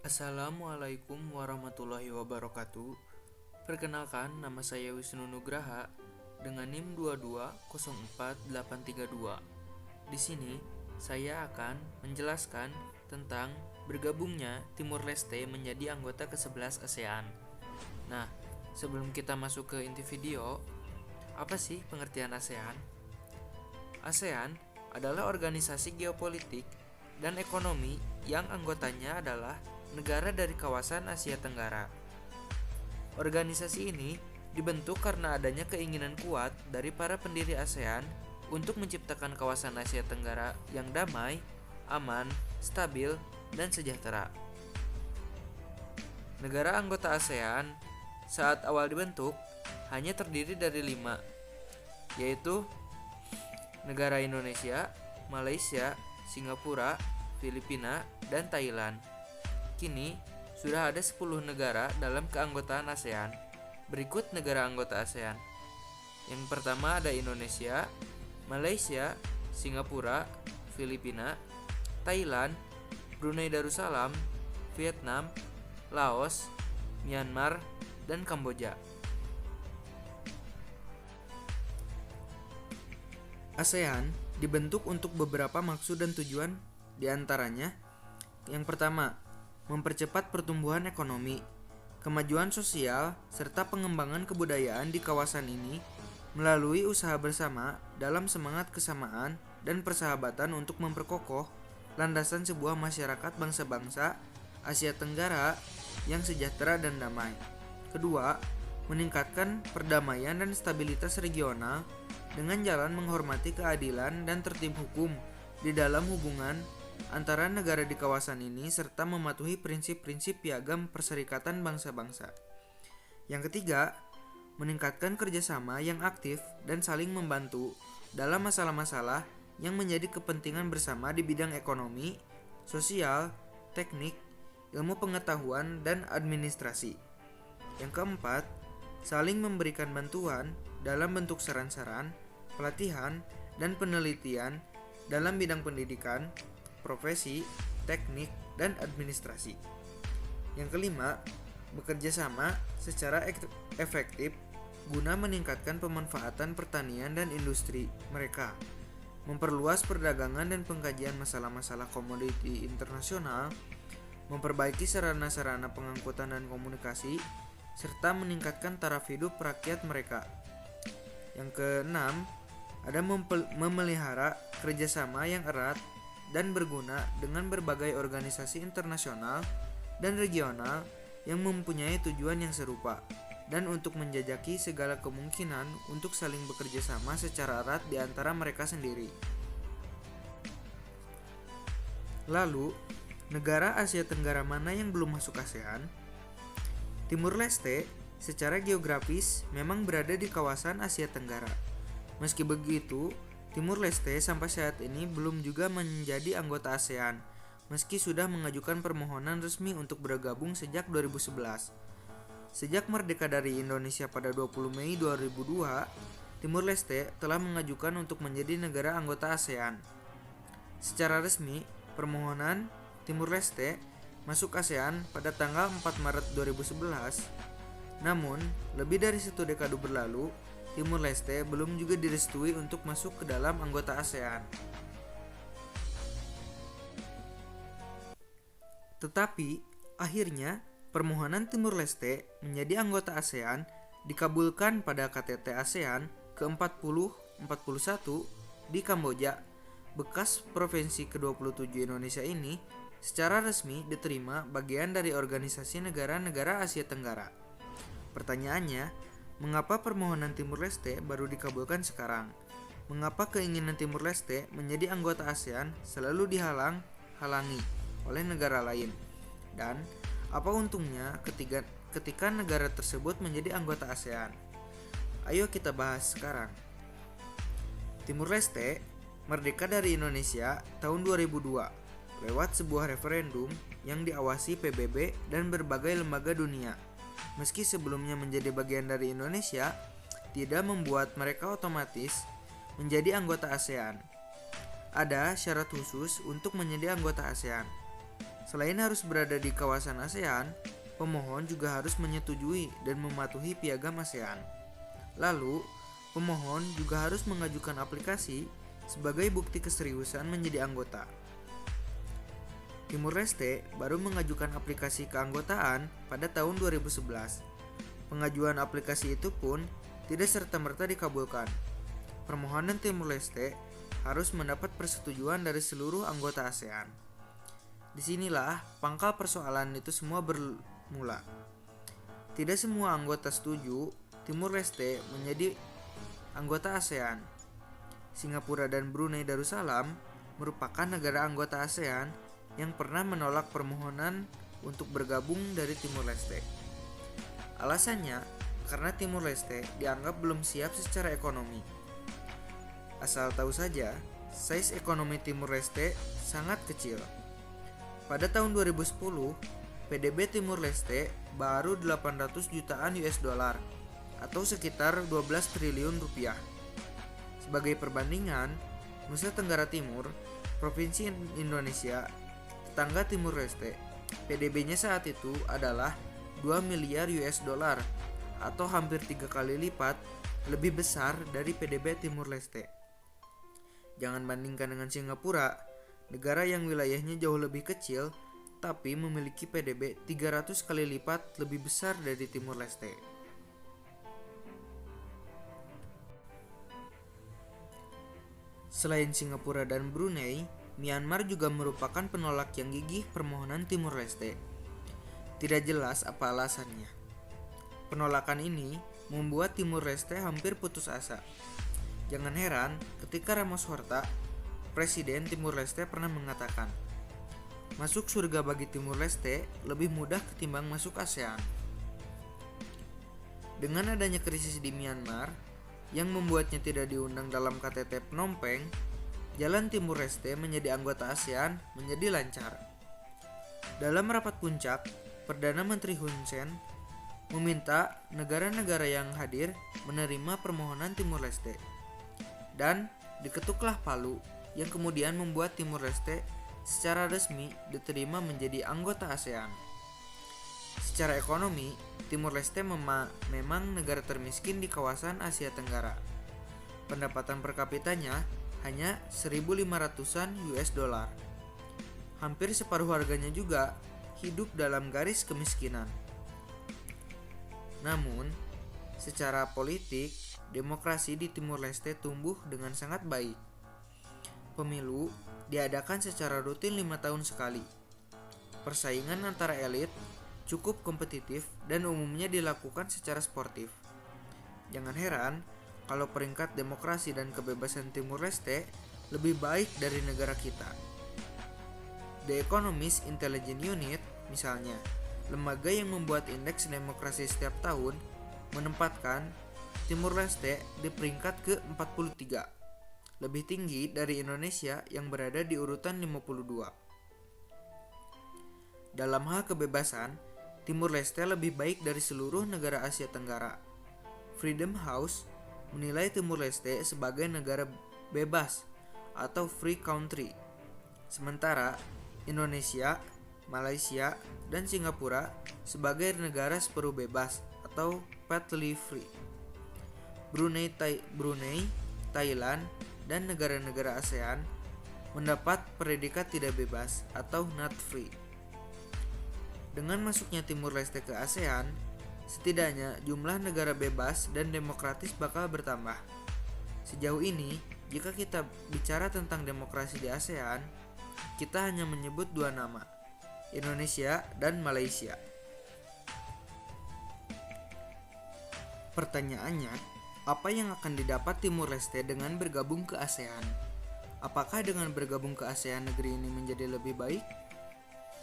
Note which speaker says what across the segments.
Speaker 1: Assalamualaikum warahmatullahi wabarakatuh. Perkenalkan, nama saya Wisnu Nugraha dengan NIM 2204832. Di sini saya akan menjelaskan tentang bergabungnya Timur Leste menjadi anggota ke-11 ASEAN. Nah, sebelum kita masuk ke inti video, apa sih pengertian ASEAN? ASEAN adalah organisasi geopolitik dan ekonomi yang anggotanya adalah negara dari kawasan Asia Tenggara. Organisasi ini dibentuk karena adanya keinginan kuat dari para pendiri ASEAN untuk menciptakan kawasan Asia Tenggara yang damai, aman, stabil, dan sejahtera. Negara anggota ASEAN saat awal dibentuk hanya terdiri dari 5, yaitu negara Indonesia, Malaysia, Singapura, Filipina, dan Thailand. Kini, sudah ada 10 negara dalam keanggotaan ASEAN. Berikut negara anggota ASEAN. Yang pertama ada Indonesia, Malaysia, Singapura, Filipina, Thailand, Brunei Darussalam, Vietnam, Laos, Myanmar, dan Kamboja. ASEAN dibentuk untuk beberapa maksud dan tujuan, diantaranya yang pertama, mempercepat pertumbuhan ekonomi, kemajuan sosial, serta pengembangan kebudayaan di kawasan ini melalui usaha bersama dalam semangat kesamaan dan persahabatan untuk memperkokoh landasan sebuah masyarakat bangsa-bangsa Asia Tenggara yang sejahtera dan damai. Kedua, meningkatkan perdamaian dan stabilitas regional dengan jalan menghormati keadilan dan tertib hukum di dalam hubungan antara negara di kawasan ini serta mematuhi prinsip-prinsip piagam Perserikatan Bangsa-Bangsa. Yang ketiga, meningkatkan kerjasama yang aktif dan saling membantu dalam masalah-masalah yang menjadi kepentingan bersama di bidang ekonomi, sosial, teknik, ilmu pengetahuan, dan administrasi. Yang keempat, saling memberikan bantuan dalam bentuk saran-saran, pelatihan, dan penelitian dalam bidang pendidikan, profesi, teknik, dan administrasi. Yang kelima, bekerja sama secara efektif guna meningkatkan pemanfaatan pertanian dan industri mereka, memperluas perdagangan dan pengkajian masalah-masalah komoditi internasional, memperbaiki sarana-sarana pengangkutan dan komunikasi, serta meningkatkan taraf hidup rakyat mereka. Yang keenam, ada memelihara kerjasama yang erat dan berguna dengan berbagai organisasi internasional dan regional yang mempunyai tujuan yang serupa, dan untuk menjajaki segala kemungkinan untuk saling bekerja sama secara erat di antara mereka sendiri. Lalu, negara Asia Tenggara mana yang belum masuk ASEAN? Timur Leste secara geografis memang berada di kawasan Asia Tenggara. Meski begitu, Timur Leste sampai saat ini belum juga menjadi anggota ASEAN, meski sudah mengajukan permohonan resmi untuk bergabung sejak 2011. Sejak merdeka dari Indonesia pada 20 Mei 2002, Timur Leste telah mengajukan untuk menjadi negara anggota ASEAN. Secara resmi, permohonan Timur Leste masuk ASEAN pada tanggal 4 Maret 2011. Namun, lebih dari 1 dekade berlalu, Timur Leste belum juga direstui untuk masuk ke dalam anggota ASEAN. Tetapi, akhirnya permohonan Timur Leste menjadi anggota ASEAN dikabulkan pada KTT ASEAN ke-40-41 di Kamboja. Bekas provinsi ke-27 Indonesia ini secara resmi diterima bagian dari organisasi negara-negara Asia Tenggara. Pertanyaannya, mengapa permohonan Timur Leste baru dikabulkan sekarang? Mengapa keinginan Timur Leste menjadi anggota ASEAN selalu dihalang-halangi oleh negara lain? Dan apa untungnya ketika negara tersebut menjadi anggota ASEAN? Ayo kita bahas sekarang. Timur Leste merdeka dari Indonesia tahun 2002 lewat sebuah referendum yang diawasi PBB dan berbagai lembaga dunia. Meski sebelumnya menjadi bagian dari Indonesia, tidak membuat mereka otomatis menjadi anggota ASEAN. Ada syarat khusus untuk menjadi anggota ASEAN. Selain harus berada di kawasan ASEAN, pemohon juga harus menyetujui dan mematuhi piagam ASEAN. Lalu, pemohon juga harus mengajukan aplikasi sebagai bukti keseriusan menjadi anggota. Timur Leste baru mengajukan aplikasi keanggotaan pada tahun 2011. Pengajuan aplikasi itu pun tidak serta-merta dikabulkan. Permohonan Timur Leste harus mendapat persetujuan dari seluruh anggota ASEAN. Disinilah pangkal persoalan itu semua bermula. Tidak semua anggota setuju Timur Leste menjadi anggota ASEAN. Singapura dan Brunei Darussalam merupakan negara anggota ASEAN yang pernah menolak permohonan untuk bergabung dari Timur Leste. Alasannya, karena Timur Leste dianggap belum siap secara ekonomi. Asal tahu saja, size ekonomi Timur Leste sangat kecil. Pada tahun 2010, PDB Timur Leste baru 800 jutaan US dollar atau sekitar 12 triliun rupiah. Sebagai perbandingan, Nusa Tenggara Timur, Provinsi Indonesia, tetangga Timur Leste, PDB-nya saat itu adalah 2 miliar US dollar atau hampir 3 kali lipat lebih besar dari PDB Timur Leste. Jangan bandingkan dengan Singapura, negara yang wilayahnya jauh lebih kecil tapi memiliki PDB 300 kali lipat lebih besar dari Timur Leste. Selain Singapura dan Brunei, Myanmar juga merupakan penolak yang gigih permohonan Timur Leste. Tidak jelas apa alasannya. Penolakan ini membuat Timur Leste hampir putus asa. Jangan heran ketika Ramos Horta, Presiden Timur Leste, pernah mengatakan, masuk surga bagi Timur Leste lebih mudah ketimbang masuk ASEAN. Dengan adanya krisis di Myanmar yang membuatnya tidak diundang dalam KTT Phnom Penh, jalan Timur Leste menjadi anggota ASEAN menjadi lancar. Dalam rapat puncak, Perdana Menteri Hun Sen meminta negara-negara yang hadir menerima permohonan Timur Leste. Dan diketuklah palu yang kemudian membuat Timur Leste secara resmi diterima menjadi anggota ASEAN. Secara ekonomi, Timur Leste memang negara termiskin di kawasan Asia Tenggara. Pendapatan per kapitanya hanya 1.500-an US dollar. Hampir separuh warganya juga hidup dalam garis kemiskinan. Namun, secara politik, demokrasi di Timur Leste tumbuh dengan sangat baik. Pemilu diadakan secara rutin 5 tahun sekali. Persaingan antara elit cukup kompetitif dan umumnya dilakukan secara sportif. Jangan heran kalau peringkat demokrasi dan kebebasan Timur Leste lebih baik dari negara kita. The Economist Intelligence Unit, misalnya, lembaga yang membuat indeks demokrasi setiap tahun, menempatkan Timur Leste di peringkat ke-43, lebih tinggi dari Indonesia yang berada di urutan 52. Dalam hal kebebasan, Timur Leste lebih baik dari seluruh negara Asia Tenggara. Freedom House menilai Timur Leste sebagai negara bebas atau free country. Sementara Indonesia, Malaysia, dan Singapura sebagai negara separuh bebas atau partly free. Brunei, Thailand, dan negara-negara ASEAN mendapat predikat tidak bebas atau not free. Dengan masuknya Timur Leste ke ASEAN, setidaknya jumlah negara bebas dan demokratis bakal bertambah. Sejauh ini, jika kita bicara tentang demokrasi di ASEAN, kita hanya menyebut dua nama, Indonesia dan Malaysia. Pertanyaannya, apa yang akan didapat Timur Leste dengan bergabung ke ASEAN? Apakah dengan bergabung ke ASEAN negeri ini menjadi lebih baik?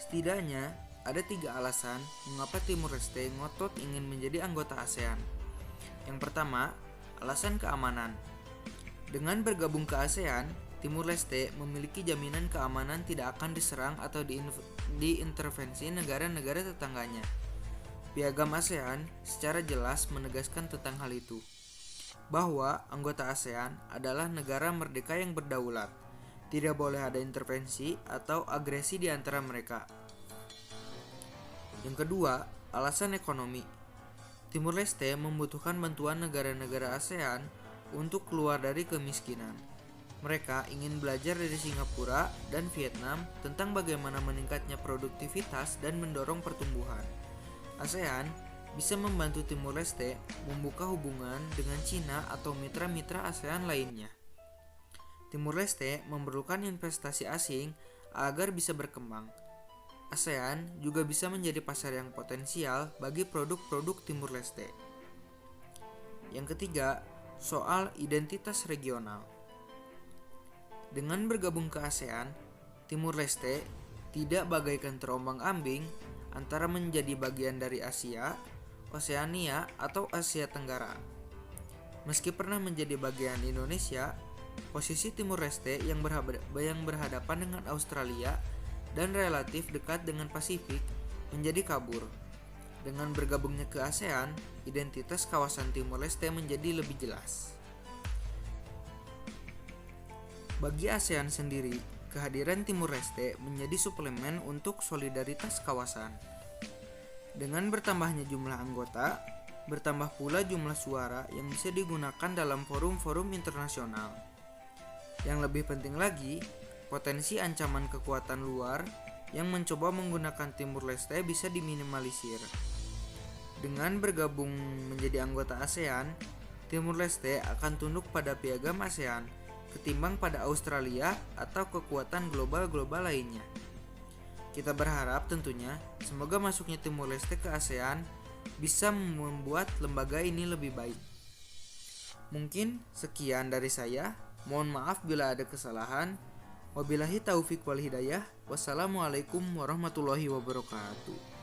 Speaker 1: Setidaknya, ada 3 alasan mengapa Timur Leste ngotot ingin menjadi anggota ASEAN. Yang pertama, alasan keamanan. Dengan bergabung ke ASEAN, Timur Leste memiliki jaminan keamanan tidak akan diserang atau diintervensi negara-negara tetangganya. Piagam ASEAN secara jelas menegaskan tentang hal itu, bahwa anggota ASEAN adalah negara merdeka yang berdaulat, Tidak boleh ada intervensi atau agresi di antara mereka. Yang kedua, alasan ekonomi. Timur Leste membutuhkan bantuan negara-negara ASEAN untuk keluar dari kemiskinan. Mereka ingin belajar dari Singapura dan Vietnam tentang bagaimana meningkatnya produktivitas dan mendorong pertumbuhan. ASEAN bisa membantu Timur Leste membuka hubungan dengan Cina atau mitra-mitra ASEAN lainnya. Timur Leste memerlukan investasi asing agar bisa berkembang. ASEAN juga bisa menjadi pasar yang potensial bagi produk-produk Timur Leste. Yang ketiga, soal identitas regional. Dengan bergabung ke ASEAN, Timur Leste tidak bagaikan terombang-ambing antara menjadi bagian dari Asia, Oseania, atau Asia Tenggara. Meski pernah menjadi bagian Indonesia, posisi Timur Leste yang berhadapan dengan Australia dan relatif dekat dengan Pasifik menjadi kabur. Dengan bergabungnya ke ASEAN, identitas kawasan Timur Leste menjadi lebih jelas. Bagi ASEAN sendiri, kehadiran Timur Leste menjadi suplemen untuk solidaritas kawasan. Dengan bertambahnya jumlah anggota, bertambah pula jumlah suara yang bisa digunakan dalam forum-forum internasional. Yang lebih penting lagi, potensi ancaman kekuatan luar yang mencoba menggunakan Timur Leste bisa diminimalisir. Dengan bergabung menjadi anggota ASEAN, Timur Leste akan tunduk pada piagam ASEAN ketimbang pada Australia atau kekuatan global lainnya. Kita berharap tentunya semoga masuknya Timur Leste ke ASEAN bisa membuat lembaga ini lebih baik. Mungkin sekian dari saya. Mohon maaf bila ada kesalahan. Wabillahi taufik wal hidayah. Wassalamualaikum warahmatullahi wabarakatuh.